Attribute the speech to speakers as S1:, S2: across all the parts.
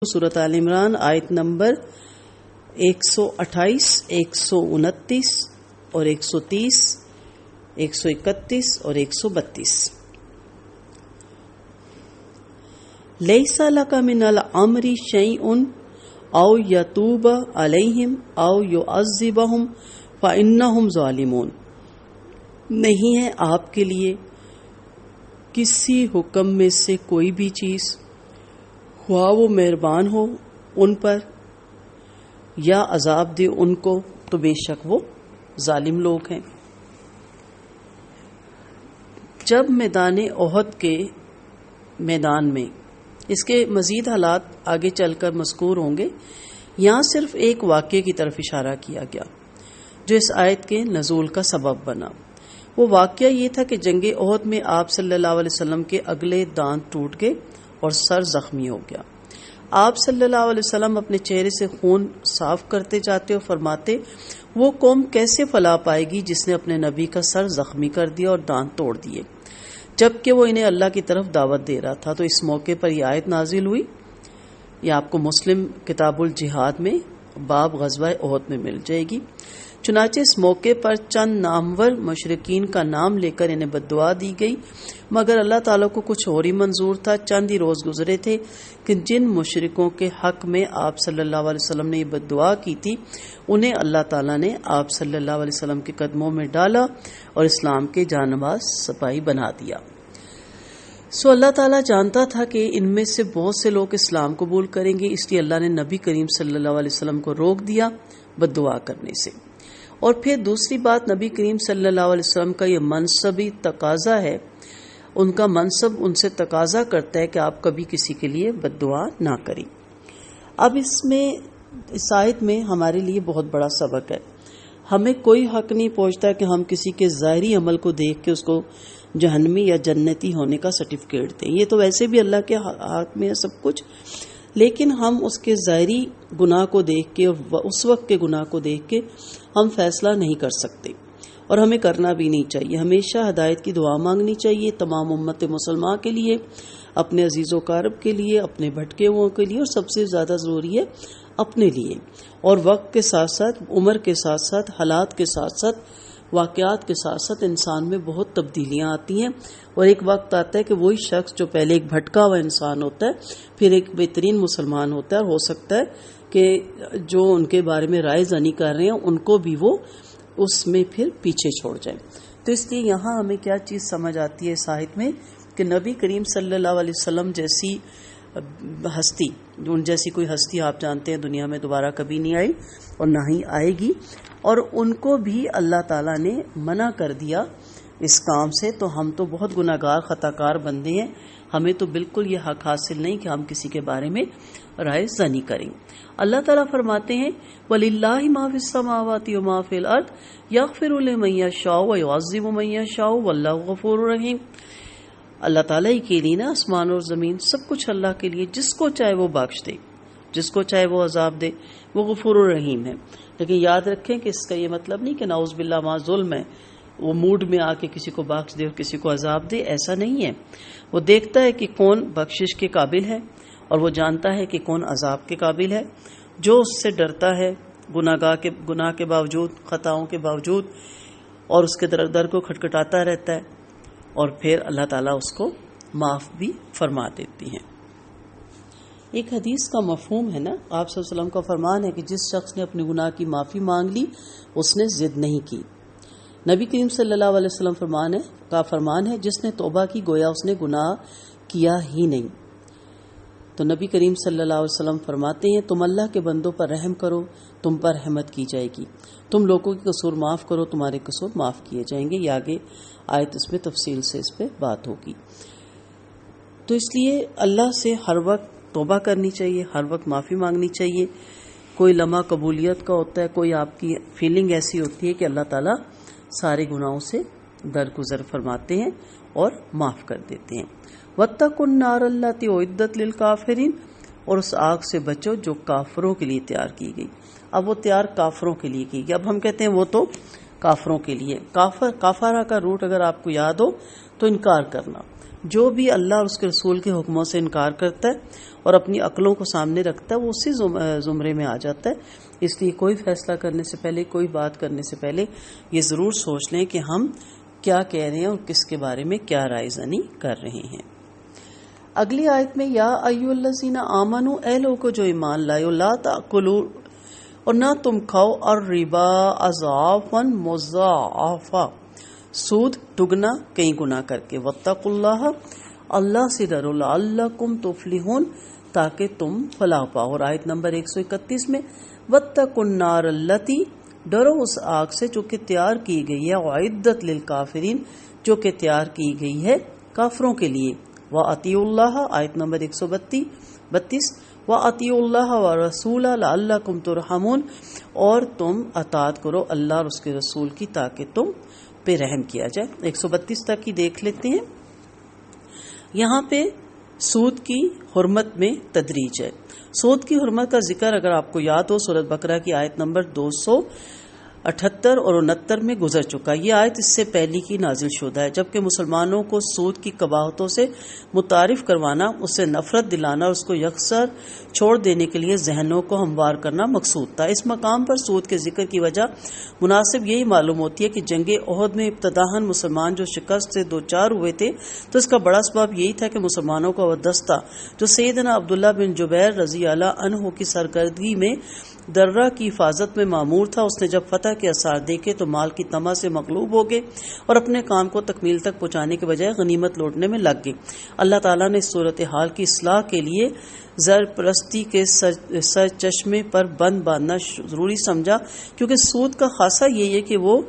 S1: सूरत आल इमरान आयत नंबर 128, 129 और 130, 131 और 132। लैसा लका मिनल अम्रि शैउन औ यतूब अलैहिम औ युअज़्ज़िबहुम फ़इन्नहुम ज़ालिमून। नहीं है आपके लिए किसी हुक्म में से कोई भी चीज़, हुआ वो मेहरबान हो उन पर या अजाब दे उनको, तो बेशक वो जालिम लोग हैं। जब मैदान ओहद के मैदान में, इसके मजीद हालात आगे चलकर मज़कूर होंगे, यहाँ सिर्फ एक वाक़ये की तरफ इशारा किया गया जो इस आयत के नज़ूल का सबब बना। वो वाक़या ये था कि जंग ओहद में आप सल्लल्लाहु अलैहि वसल्लम के अगले दांत टूट गए और सर जख्मी हो गया। आप सल्लल्लाहु अलैहि वसल्लम अपने चेहरे से खून साफ करते जाते और फरमाते, वो कौम कैसे फला पाएगी जिसने अपने नबी का सर जख्मी कर दिया और दांत तोड़ दिए, जबकि वो इन्हें अल्लाह की तरफ दावत दे रहा था। तो इस मौके पर यह आयत नाजिल हुई। यह आपको मुस्लिम किताबुल जिहाद में बाब ग़ज़वा ओहद में मिल जाएगी। चुनाचे इस मौके पर चंद नामवर मुशरिकीन का नाम लेकर इन्हें बद्दुआ दी गई, मगर अल्लाह ताला को कुछ और ही मंजूर था। चंद ही रोज़ गुजरे थे कि जिन मुशरिकों के हक में आप सल्लल्लाहु अलैहि वसल्लम ने ये बद्दुआ की थी, उन्हें अल्लाह ताला ने आप सल्लल्लाहु अलैहि वसल्लम के कदमों में डाला और इस्लाम के जानबाज सिपाही बना दिया। सो अल्लाह ताला जानता था कि इनमें से बहुत से लोग इस्लाम कबूल करेंगे, इसलिए अल्लाह ने नबी करीम सल्लल्लाहु अलैहि वसल्लम को रोक दिया बद्दुआ करने से। और फिर दूसरी बात, नबी करीम सल्लल्लाहु अलैहि वसल्लम का ये मनसबी तकाजा है, उनका मनसब उनसे तकाजा करता है कि आप कभी किसी के लिए बद्दुआ ना करें। अब इसमें इस आयत में हमारे लिए बहुत बड़ा सबक है। हमें कोई हक नहीं पहुंचता कि हम किसी के ज़ाहिरी अमल को देख के उसको जहन्नमी या जन्नती होने का सर्टिफिकेट दें। ये तो वैसे भी अल्लाह के हाथ में है सब कुछ, लेकिन हम उसके ज़ाहिरी गुनाह को देख के और उस वक्त के गुनाह को देख के हम फैसला नहीं कर सकते, और हमें करना भी नहीं चाहिए। हमेशा हिदायत की दुआ मांगनी चाहिए तमाम उम्मत मुसलमान के लिए, अपने अजीज़ो कारब के लिए, अपने भटके हुओं के लिए, और सबसे ज़्यादा ज़रूरी है अपने लिए। और वक्त के साथ साथ, उम्र के साथ साथ, हालात के साथ साथ, वाक़यात के साथ साथ इंसान में बहुत तब्दीलियाँ आती हैं, और एक वक्त आता है कि वही शख्स जो पहले एक भटका हुआ इंसान होता है फिर एक बेहतरीन मुसलमान होता है, और हो सकता है कि जो उनके बारे में राय ज़नी कर रहे हैं उनको भी वो उसमें फिर पीछे छोड़ जाए। तो इसलिए यहाँ हमें क्या चीज़ समझ आती है इस आयत में कि नबी करीम सल्लल्लाहु अलैहि वसल्लम जैसी हस्ती, उन जैसी कोई हस्ती आप जानते हैं दुनिया में दोबारा कभी नहीं आई और ना ही आएगी, और उनको भी अल्लाह ताला ने मना कर दिया इस काम से। तो हम तो बहुत गुनाहगार खताकार बंदे हैं, हमें तो बिल्कुल ये हक हासिल नहीं कि हम किसी के बारे में राय ज़नी करें। अल्लाह ताला फरमाते हैं, वलिल्लाहि मा फिस समावाति व मा फिल अर्द यग़फिरु लिमन यशाउ व युअज़्ज़िबु मन यशाउ वल्लाहु गफूरुर रहीम। अल्लाह ताला ही के लिए ना आसमान और ज़मीन, सब कुछ अल्लाह के लिए, जिसको चाहे वो बख्श दे, जिसको चाहे वो अजाब दे, वो गफूरुर रहीम है। लेकिन याद रखें कि इसका ये मतलब नहीं कि नाउज़ बिल्लाह मा जुल्म है, वो मूड में आके किसी को बख्श दे और किसी को अजाब दे, ऐसा नहीं है। वो देखता है कि कौन बख्शिश के काबिल है और वो जानता है कि कौन अजाब के काबिल है। जो उससे डरता है गुनाह के बावजूद, खताओं के बावजूद, और उसके दर को खटखटाता रहता है, और फिर अल्लाह ताला उसको माफ़ भी फरमा देती हैं। एक हदीस का मफहूम है ना, आप सल्लल्लाहु अलैहि वसल्लम का फरमान है कि जिस शख्स ने अपने गुनाह की माफ़ी मांग ली उसने जिद नहीं की। नबी करीम सल्लल्लाहु अलैहि वसल्लम फरमान है जिसने तौबा की गोया उसने गुनाह किया ही नहीं। तो नबी करीम सल्लल्लाहु अलैहि वसल्लम फरमाते हैं, तुम अल्लाह के बंदों पर रहम करो, तुम पर रहमत की जाएगी, तुम लोगों के कसूर माफ़ करो, तुम्हारे कसूर माफ़ किए जाएंगे। ये आगे आयत इसमें तफसील से इस पर बात होगी। तो इसलिए अल्लाह से हर वक्त तौबा करनी चाहिए, हर वक्त माफ़ी मांगनी चाहिए। कोई लम्हा कबूलियत का होता है, कोई आपकी फीलिंग ऐसी होती है कि अल्लाह ताला सारे गुनाहों से दरगुजर फरमाते हैं और माफ़ कर देते हैं। वत्तकुन नार अल्लती उइद्दत लिल काफिरीन, और उस आग से बचो जो काफरों के लिए तैयार की गई। अब वो तैयार काफरों के लिए की गई, अब हम कहते हैं वो तो काफरों के लिए। काफरा का रूट अगर आपको याद हो तो इनकार करना, جو بھی اللہ اور اس کے رسول کے حکموں سے انکار کرتا ہے اور اپنی عقلوں کو سامنے رکھتا ہے وہ اسی زمرے میں آ جاتا ہے۔ اس لیے کوئی فیصلہ کرنے سے پہلے، کوئی بات کرنے سے پہلے یہ ضرور سوچ لیں کہ ہم کیا کہہ رہے ہیں اور کس کے بارے میں کیا رائے زنی کر رہے ہیں۔ اگلی آیت میں یا ایھا الذین آمنو، اے لوگو جو ایمان لائے، لا تاکلوا، اور نہ تم کھاؤ، الربا اضعافا مضاعفا، سود دگنا کئی گنا کر کے، واتقوا اللہ، اللہ سے ڈرو، لعلکم تفلحون، تاکہ تم فلاح پاؤ۔ اور آیت نمبر 131 میں واتقوا النار التی، ڈرو اس آگ سے جو کہ تیار کی گئی ہے، اعدت للکافرین، جو کہ تیار کی گئی ہے کافروں کے لیے، وَأَطِیعُوا اللَّهَ، آیت نمبر 132، وَأَطِیعُوا اللَّهَ وَرَسُولَهُ لَعَلَّکُمْ تُرْحَمُونَ، اور تم اطاعت کرو اللہ اور اس کے رسول کی تاکہ تم پہ رحم کیا جائے۔ 132 تک کی دیکھ لیتے ہیں۔ یہاں پہ سود کی حرمت میں تدریج ہے۔ سود کی حرمت کا ذکر اگر آپ کو یاد ہو سورۃ بقرہ کی آیت نمبر 278 اور 69 میں گزر چکا۔ یہ آیت اس سے پہلی کی نازل شدہ ہے، جبکہ مسلمانوں کو سود کی قباحتوں سے متعارف کروانا، اس سے نفرت دلانا اور اس کو یکسر چھوڑ دینے کے لیے ذہنوں کو ہموار کرنا مقصود تھا۔ اس مقام پر سود کے ذکر کی وجہ مناسب یہی معلوم ہوتی ہے کہ جنگ احد میں ابتداءً مسلمان جو شکست سے دوچار ہوئے تھے تو اس کا بڑا سبب یہی تھا کہ مسلمانوں کا وہ دستہ جو سیدنا عبداللہ بن جبیر رضی اللہ عنہ کی سرکردگی میں درہ کی حفاظت میں مامور تھا، اس نے جب فتح کے آثار دیکھے تو مال کی طمع سے مغلوب ہو گئے اور اپنے کام کو تکمیل تک پہنچانے کے بجائے غنیمت لوٹنے میں لگ گئے۔ اللہ تعالیٰ نے اس صورتحال کی اصلاح کے لیے زر پرستی کے سر چشمے پر بند باندھنا ضروری سمجھا، کیونکہ سود کا خاصہ یہی ہے کہ وہ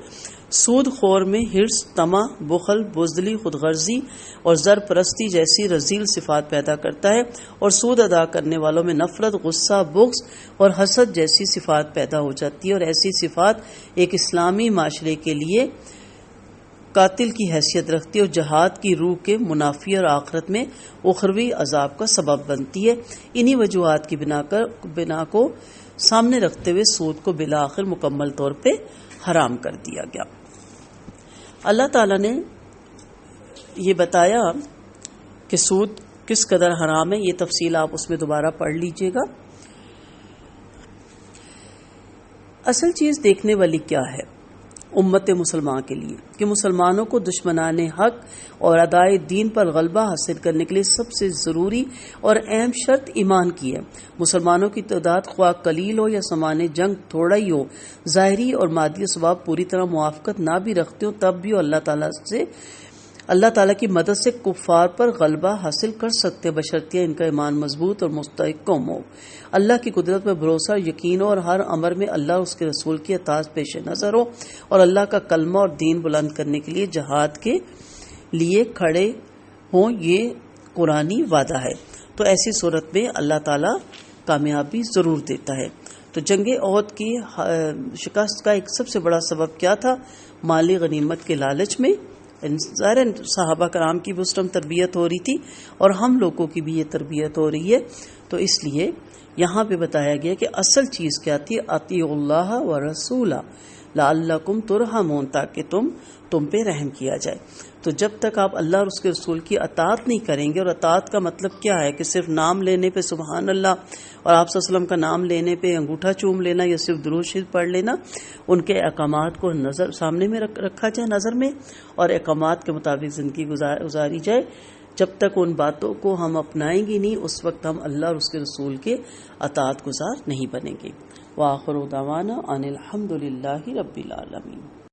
S1: سود خور میں حرص، طمع، بخل، بزدلی، خود غرضی اور زر پرستی جیسی رذیل صفات پیدا کرتا ہے، اور سود ادا کرنے والوں میں نفرت، غصہ، بغض اور حسد جیسی صفات پیدا ہو جاتی ہے، اور ایسی صفات ایک اسلامی معاشرے کے لیے قاتل کی حیثیت رکھتی ہے اور جہاد کی روح کے منافی اور آخرت میں اخروی عذاب کا سبب بنتی ہے۔ انہی وجوہات کی بنا کو سامنے رکھتے ہوئے سود کو بالآخر مکمل طور پہ حرام کر دیا گیا۔ اللہ تعالیٰ نے یہ بتایا کہ سود کس قدر حرام ہے، یہ تفصیل آپ اس میں دوبارہ پڑھ لیجئے گا۔ اصل چیز دیکھنے والی کیا ہے امت مسلمان کے لیے کہ مسلمانوں کو دشمنان حق اور ادائے دین پر غلبہ حاصل کرنے کے لیے سب سے ضروری اور اہم شرط ایمان کی ہے۔ مسلمانوں کی تعداد خواہ قلیل ہو یا سامان جنگ تھوڑا ہی ہو، ظاہری اور مادی اسباب پوری طرح موافقت نہ بھی رکھتے ہوں، تب بھی اللہ تعالیٰ کی مدد سے کفار پر غلبہ حاصل کر سکتے، بشرطیہ ان کا ایمان مضبوط اور مستحکم ہو، اللہ کی قدرت میں بھروسہ اور یقین ہو، اور ہر امر میں اللہ اور اس کے رسول کی اطاعت پیش نظر ہو، اور اللہ کا کلمہ اور دین بلند کرنے کے لیے جہاد کے لیے کھڑے ہوں۔ یہ قرآنی وعدہ ہے، تو ایسی صورت میں اللہ تعالیٰ کامیابی ضرور دیتا ہے۔ تو جنگ احد کی شکست کا ایک سب سے بڑا سبب کیا تھا؟ مالی غنیمت کے لالچ میں ظاہر صحابہ کرام کی بھی اس ٹائم تربیت ہو رہی تھی اور ہم لوگوں کی بھی یہ تربیت ہو رہی ہے، تو اس لیے یہاں پہ بتایا گیا کہ اصل چیز کیا تھی؟ اطیعوا اللہ ورسولہ لعلکم ترحمون، تاکہ تم پہ رحم کیا جائے۔ تو جب تک آپ اللہ اور اس کے رسول کی اطاعت نہیں کریں گے، اور اطاعت کا مطلب کیا ہے کہ صرف نام لینے پہ سبحان اللہ اور آپ صلی اللہ علیہ وسلم کا نام لینے پہ انگوٹھا چوم لینا یا صرف درود شریف پڑھ لینا، ان کے احکامات کو سامنے میں رکھا جائے نظر میں، اور احکامات کے مطابق زندگی گزاری جائے، جب تک ان باتوں کو ہم اپنائیں گے نہیں اس وقت ہم اللہ اور اس کے رسول کے اطاعت گزار نہیں بنیں گے۔ وآخر دعوانا ان الحمد للہ رب العالمین۔